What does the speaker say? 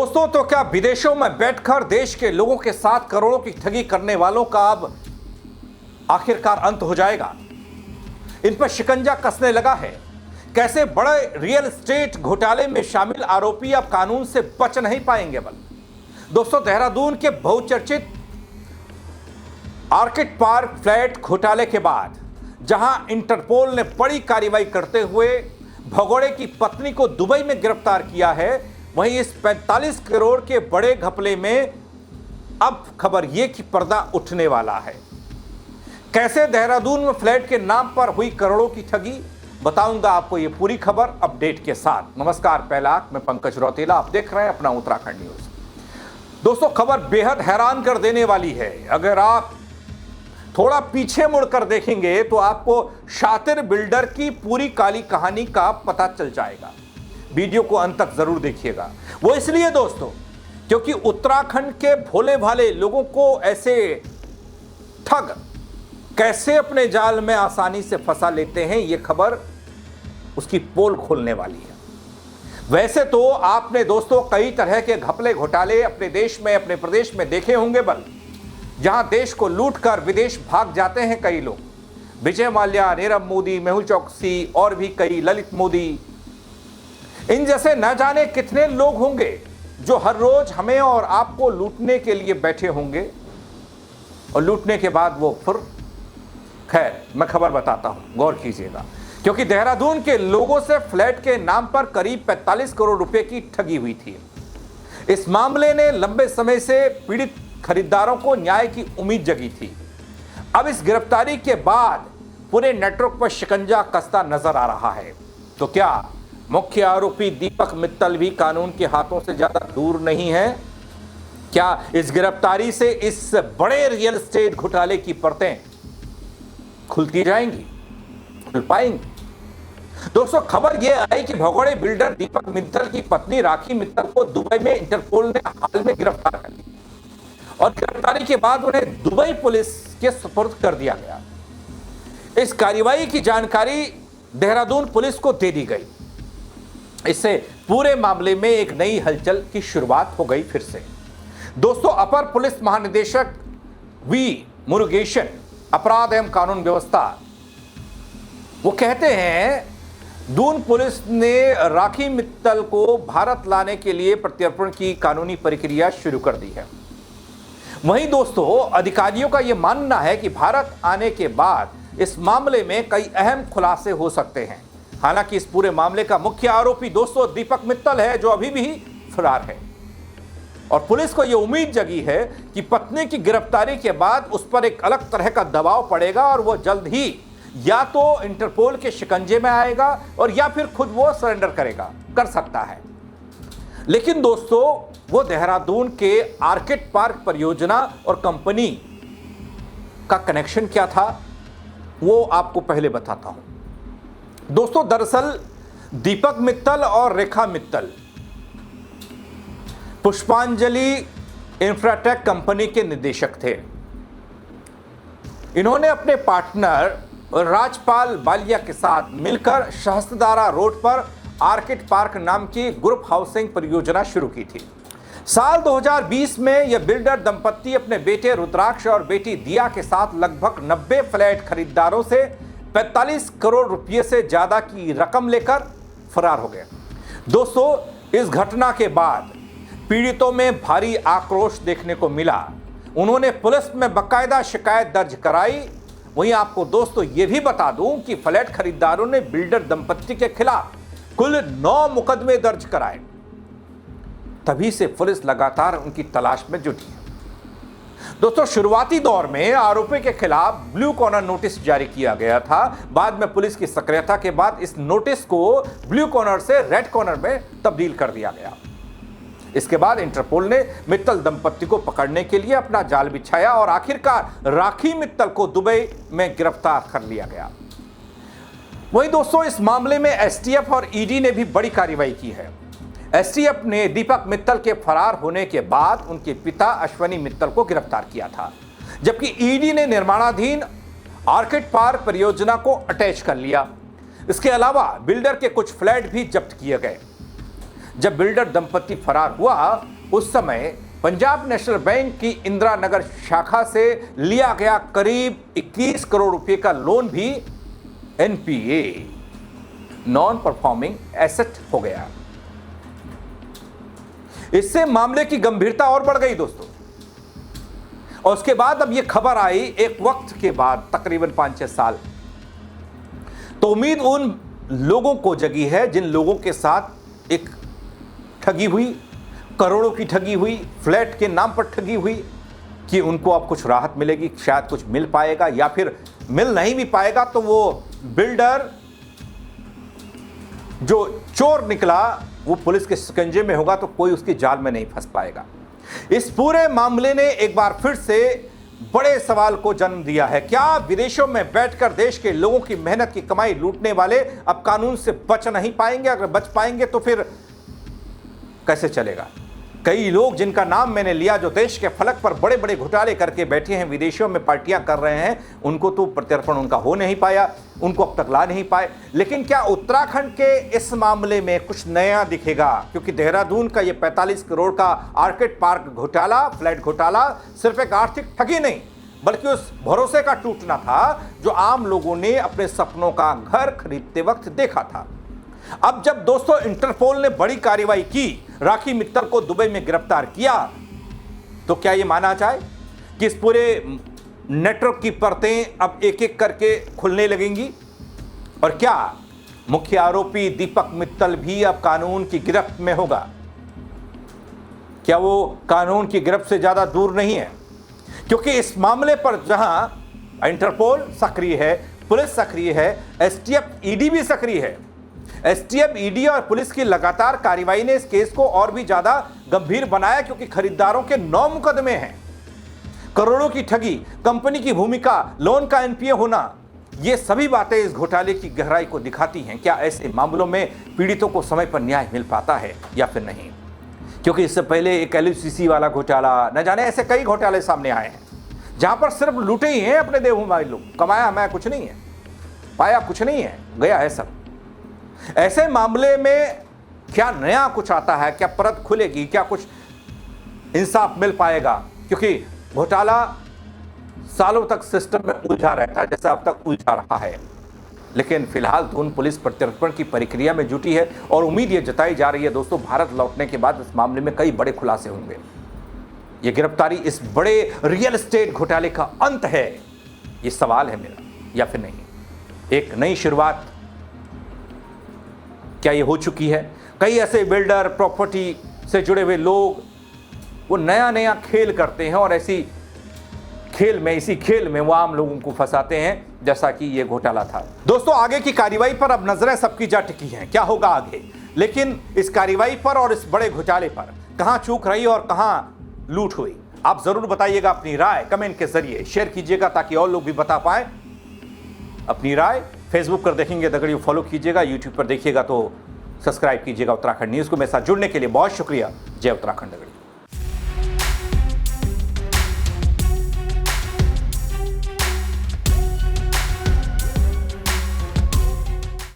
दोस्तों, तो क्या विदेशों में बैठकर देश के लोगों के साथ करोड़ों की ठगी करने वालों का अब आखिरकार अंत हो जाएगा? इन पर शिकंजा कसने लगा है। कैसे बड़े रियल एस्टेट घोटाले में शामिल आरोपी अब कानून से बच नहीं पाएंगे। दोस्तों, देहरादून के बहुचर्चित आर्किड पार्क फ्लैट घोटाले के बाद जहां इंटरपोल ने बड़ी कार्रवाई करते हुए भगोड़े की पत्नी को दुबई में गिरफ्तार किया है, वहीं इस 45 करोड़ के बड़े घपले में अब खबर यह कि पर्दा उठने वाला है। कैसे देहरादून में फ्लैट के नाम पर हुई करोड़ों की ठगी, बताऊंगा आपको ये पूरी खबर अपडेट के साथ। नमस्कार, पहला मैं पंकज रौतेला, आप देख रहे हैं अपना उत्तराखंड न्यूज। दोस्तों, खबर बेहद हैरान कर देने वाली है। अगर आप थोड़ा पीछे मुड़कर देखेंगे तो आपको शातिर बिल्डर की पूरी काली कहानी का पता चल जाएगा। वीडियो को अंत तक जरूर देखिएगा। वो इसलिए दोस्तों क्योंकि उत्तराखंड के भोले भाले लोगों को ऐसे ठग कैसे अपने जाल में आसानी से फंसा लेते हैं, ये खबर उसकी पोल खोलने वाली है। वैसे तो आपने दोस्तों कई तरह के घपले घोटाले अपने देश में, अपने प्रदेश में देखे होंगे, जहां देश को लूटकर विदेश भाग जाते हैं कई लोग। विजय माल्या, नीरव मोदी, मेहुल चौकसी और भी कई, ललित मोदी, इन जैसे न जाने कितने लोग होंगे जो हर रोज हमें और आपको लूटने के लिए बैठे होंगे और लूटने के बाद वो फिर, खैर मैं खबर बताता हूं, गौर कीजिएगा। क्योंकि देहरादून के लोगों से फ्लैट के नाम पर करीब 45 करोड़ रुपए की ठगी हुई थी। इस मामले ने लंबे समय से पीड़ित खरीदारों को न्याय की उम्मीद जगी थी। अब इस गिरफ्तारी के बाद पूरे नेटवर्क पर शिकंजा कसता नजर आ रहा है। तो क्या मुख्य आरोपी दीपक मित्तल भी कानून के हाथों से ज्यादा दूर नहीं है? क्या इस गिरफ्तारी से इस बड़े रियल एस्टेट घोटाले की परतें खुलती जाएंगी, खुल पाएंगी? दोस्तों, खबर यह आई कि भगोड़े बिल्डर दीपक मित्तल की पत्नी राखी मित्तल को दुबई में इंटरपोल ने हाल में गिरफ्तार कर लिया और गिरफ्तारी के बाद उन्हें दुबई पुलिस के सुपुर्द कर दिया गया। इस कार्रवाई की जानकारी देहरादून पुलिस को दे दी गई। इससे पूरे मामले में एक नई हलचल की शुरुआत हो गई फिर से। दोस्तों, अपर पुलिस महानिदेशक वी मुरुगेशन, अपराध एवं कानून व्यवस्था, वो कहते हैं दून पुलिस ने राखी मित्तल को भारत लाने के लिए प्रत्यर्पण की कानूनी प्रक्रिया शुरू कर दी है। वहीं दोस्तों, अधिकारियों का यह मानना है कि भारत आने के बाद इस मामले में कई अहम खुलासे हो सकते हैं। हालांकि इस पूरे मामले का मुख्य आरोपी दोस्तों दीपक मित्तल है, जो अभी भी फरार है। और पुलिस को यह उम्मीद जगी है कि पत्नी की गिरफ्तारी के बाद उस पर एक अलग तरह का दबाव पड़ेगा और वो जल्द ही या तो इंटरपोल के शिकंजे में आएगा और या फिर खुद वो सरेंडर कर सकता है। लेकिन दोस्तों, वो देहरादून के आर्किड पार्क परियोजना और कंपनी का कनेक्शन क्या था, वो आपको पहले बताता हूं। दोस्तों, दरअसल दीपक मित्तल और रेखा मित्तल पुष्पांजलि इंफ्राटेक कंपनी के निदेशक थे। इन्होंने अपने पार्टनर राजपाल बालिया के साथ मिलकर सहस्त्रधारा रोड पर आर्किड पार्क नाम की ग्रुप हाउसिंग परियोजना शुरू की थी। साल 2020 में यह बिल्डर दंपत्ति अपने बेटे रुद्राक्ष और बेटी दिया के साथ लगभग 90 फ्लैट खरीदारों से 45 करोड़ रुपए से ज्यादा की रकम लेकर फरार हो गए। दोस्तों, इस घटना के बाद पीड़ितों में भारी आक्रोश देखने को मिला। उन्होंने पुलिस में बकायदा शिकायत दर्ज कराई। वहीं आपको दोस्तों ये भी बता दूं कि फ्लैट खरीदारों ने बिल्डर दंपत्ति के खिलाफ कुल 9 मुकदमे दर्ज कराए। तभी से पुलिस लगातार उनकी तलाश में जुटी है। दोस्तों, शुरुआती दौर में आरोपी के खिलाफ ब्लू कॉर्नर नोटिस जारी किया गया था। बाद में पुलिस की सक्रियता के बाद इस नोटिस को ब्लू कॉर्नर से रेड कॉर्नर में तब्दील कर दिया गया। इसके बाद इंटरपोल ने मित्तल दंपत्ति को पकड़ने के लिए अपना जाल बिछाया और आखिरकार राखी मित्तल को दुबई में गिरफ्तार कर लिया गया। वहीं दोस्तों, इस मामले में एसटीएफ और ईडी ने भी बड़ी कार्रवाई की है। एसटीएफ ने दीपक मित्तल के फरार होने के बाद उनके पिता अश्वनी मित्तल को गिरफ्तार किया था, जबकि ईडी ने निर्माणाधीन आर्किड पार्क परियोजना को अटैच कर लिया। इसके अलावा बिल्डर के कुछ फ्लैट भी जब्त किए गए। जब बिल्डर दंपति फरार हुआ उस समय पंजाब नेशनल बैंक की इंदिरा नगर शाखा से लिया गया करीब 21 करोड़ रुपए का लोन भी एनपीए, नॉन परफॉर्मिंग एसेट हो गया। इससे मामले की गंभीरता और बढ़ गई दोस्तों। और उसके बाद अब यह खबर आई एक वक्त के बाद, तकरीबन 5-6 साल, तो उम्मीद उन लोगों को जगी है जिन लोगों के साथ एक ठगी हुई, करोड़ों की ठगी हुई, फ्लैट के नाम पर ठगी हुई, कि उनको अब कुछ राहत मिलेगी, शायद कुछ मिल पाएगा, या फिर मिल नहीं भी पाएगा तो वो बिल्डर जो चोर निकला वो पुलिस के शिकंजे में होगा, तो कोई उसकी जाल में नहीं फंस पाएगा। इस पूरे मामले ने एक बार फिर से बड़े सवाल को जन्म दिया है। क्या विदेशों में बैठकर देश के लोगों की मेहनत की कमाई लूटने वाले अब कानून से बच नहीं पाएंगे? अगर बच पाएंगे तो फिर कैसे चलेगा? कई लोग जिनका नाम मैंने लिया, जो देश के फलक पर बड़े बड़े घोटाले करके बैठे हैं, विदेशों में पार्टियां कर रहे हैं, उनको तो प्रत्यर्पण उनका हो नहीं पाया, उनको अब तक ला नहीं पाए। लेकिन क्या उत्तराखंड के इस मामले में कुछ नया दिखेगा? क्योंकि देहरादून का ये 45 करोड़ का आर्किड पार्क घोटाला, फ्लैट घोटाला, सिर्फ एक आर्थिक ठगी नहीं बल्कि उस भरोसे का टूटना था जो आम लोगों ने अपने सपनों का घर खरीदते वक्त देखा था। अब जब दोस्तों इंटरपोल ने बड़ी कार्रवाई की, राखी मित्तल को दुबई में गिरफ्तार किया, तो क्या यह माना जाए कि इस पूरे नेटवर्क की परतें अब एक एक करके खुलने लगेंगी? और क्या मुख्य आरोपी दीपक मित्तल भी अब कानून की गिरफ्त में होगा? क्या वो कानून की गिरफ्त से ज्यादा दूर नहीं है? क्योंकि इस मामले पर जहां इंटरपोल सक्रिय है, पुलिस सक्रिय है, एसटीएफ ईडी भी सक्रिय है। एसटीएफ, ईडी और पुलिस की लगातार कार्रवाई ने इस केस को और भी ज्यादा गंभीर बनाया, क्योंकि खरीदारों के 9 मुकदमे हैं। करोड़ों की ठगी, कंपनी की भूमिका, लोन का एनपीए होना, ये सभी बातें इस घोटाले की गहराई को दिखाती हैं। क्या ऐसे मामलों में पीड़ितों को समय पर न्याय मिल पाता है या फिर नहीं? क्योंकि इससे पहले एक एलयूसीसी वाला घोटाला, न जाने ऐसे कई घोटाले सामने आए हैं जहां पर सिर्फ लूटे ही हैं अपने देवभूमि लोग, कमाया हमाया कुछ नहीं है, पाया कुछ नहीं है, गया है सब। ऐसे मामले में क्या नया कुछ आता है? क्या परत खुलेगी? क्या कुछ इंसाफ मिल पाएगा? क्योंकि घोटाला सालों तक सिस्टम में उलझा रहता है, जैसा अब तक उलझा रहा है। लेकिन फिलहाल तो उन पुलिस प्रत्यर्पण की प्रक्रिया में जुटी है और उम्मीद ये जताई जा रही है दोस्तों, भारत लौटने के बाद इस मामले में कई बड़े खुलासे होंगे। ये गिरफ्तारी इस बड़े रियल एस्टेट घोटाले का अंत है, ये सवाल है मेरा, या फिर नहीं? एक नई शुरुआत क्या ये हो चुकी है? कई ऐसे बिल्डर, प्रॉपर्टी से जुड़े हुए लोग वो नया नया खेल करते हैं और इसी खेल में वो आम लोगों को फंसाते हैं, जैसा कि ये घोटाला था। दोस्तों, आगे की कार्रवाई पर अब नजरें सबकी जा टिकी हैं, क्या होगा आगे। लेकिन इस कार्रवाई पर और इस बड़े घोटाले पर कहां चूक रही और कहां लूट हुई, आप जरूर बताइएगा। अपनी राय कमेंट के जरिए शेयर कीजिएगा ताकि और लोग भी बता पाए अपनी राय। फेसबुक पर देखेंगे द गढ़ी फॉलो कीजिएगा, यूट्यूब पर देखिएगा तो सब्सक्राइब कीजिएगा उत्तराखंड न्यूज़ को। मेरे साथ जुड़ने के लिए बहुत शुक्रिया। जय उत्तराखंड।